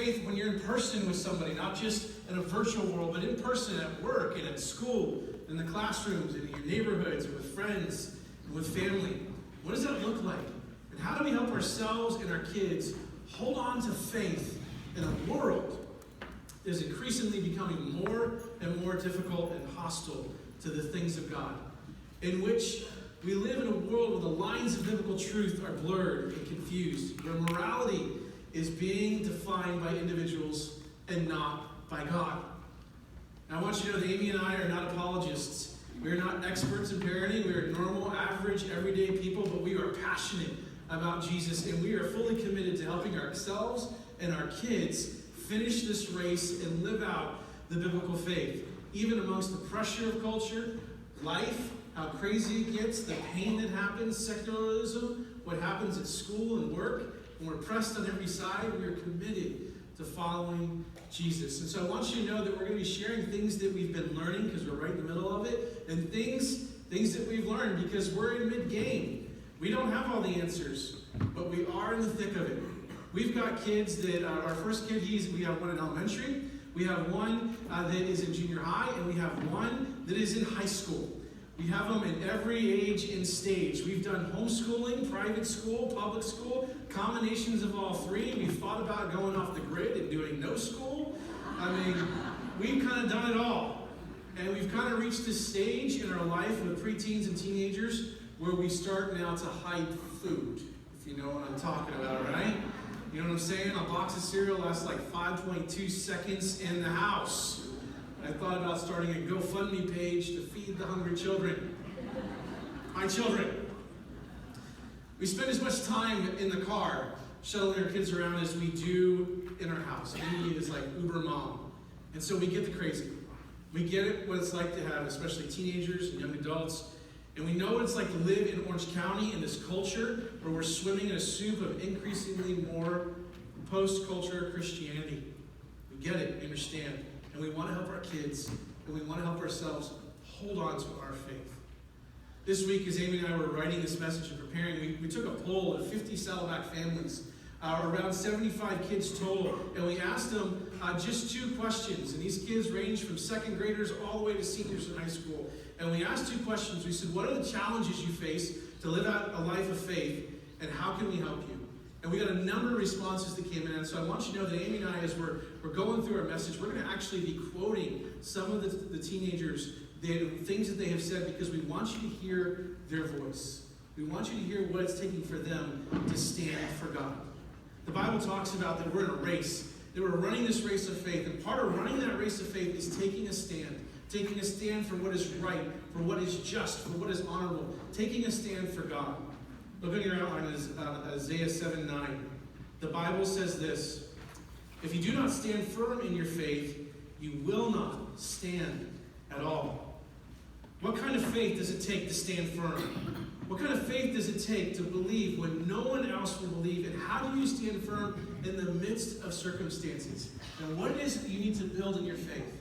faith when you're in person with somebody, not just in a virtual world, but in person at work and at school, in the classrooms, and in your neighborhoods, and with friends, and with family. What does that look like? And how do we help ourselves and our kids hold on to faith in a world that is increasingly becoming more and more difficult and hostile to the things of God, in which we live in a world where the lines of biblical truth are blurred and confused, where morality is being defined by individuals and not by God. Now, I want you to know that Amy and I are not apologists. We are not experts in parenting. We are normal, average, everyday people, but we are passionate about Jesus, and we are fully committed to helping ourselves and our kids finish this race and live out the biblical faith, even amongst the pressure of culture, life, how crazy it gets, the pain that happens, secularism, what happens at school and work. When we're pressed on every side, we are committed to following Jesus. And so I want you to know that we're going to be sharing things that we've been learning because we're right in the middle of it, and things that we've learned because we're in mid-game. We don't have all the answers, but we are in the thick of it. We've got kids that, our first kid, we have one in elementary, we have one that is in junior high, and we have one that is in high school. We have them in every age and stage. We've done homeschooling, private school, public school, combinations of all three. We've thought about going off the grid and doing no school. I mean, we've kind of done it all. And we've kind of reached this stage in our life with preteens and teenagers where we start now to hide food, if you know what I'm talking about, right? You know what I'm saying? A box of cereal lasts like 5.2 seconds in the house. I thought about starting a GoFundMe page to feed the hungry children. My children. We spend as much time in the car shuttling our kids around as we do in our house. Amy is like uber mom. And so we get the crazy. We get it, what it's like to have especially teenagers and young adults. And we know what it's like to live in Orange County in this culture where we're swimming in a soup of increasingly more post-culture Christianity. We get it, we understand. And we want to help our kids, and we want to help ourselves hold on to our faith. This week, as Amy and I were writing this message and preparing, we took a poll of 50 Saddleback families, around 75 kids total, and we asked them just 2 questions. And these kids range from second graders all the way to seniors in high school. And we asked 2 questions. We said, what are the challenges you face to live out a life of faith, and how can we help you? And we got a number of responses that came in. And so I want you to know that Amy and I, as we're going through our message, we're going to actually be quoting some of the teenagers, things that they have said, because we want you to hear their voice. We want you to hear what it's taking for them to stand for God. The Bible talks about that we're in a race, that we're running this race of faith. And part of running that race of faith is taking a stand for what is right, for what is just, for what is honorable, taking a stand for God. Look at your outline, Isaiah 7:9. The Bible says this: if you do not stand firm in your faith, you will not stand at all. What kind of faith does it take to stand firm? What kind of faith does it take to believe when no one else will believe? And how do you stand firm in the midst of circumstances? And what it is that you need to build in your faith?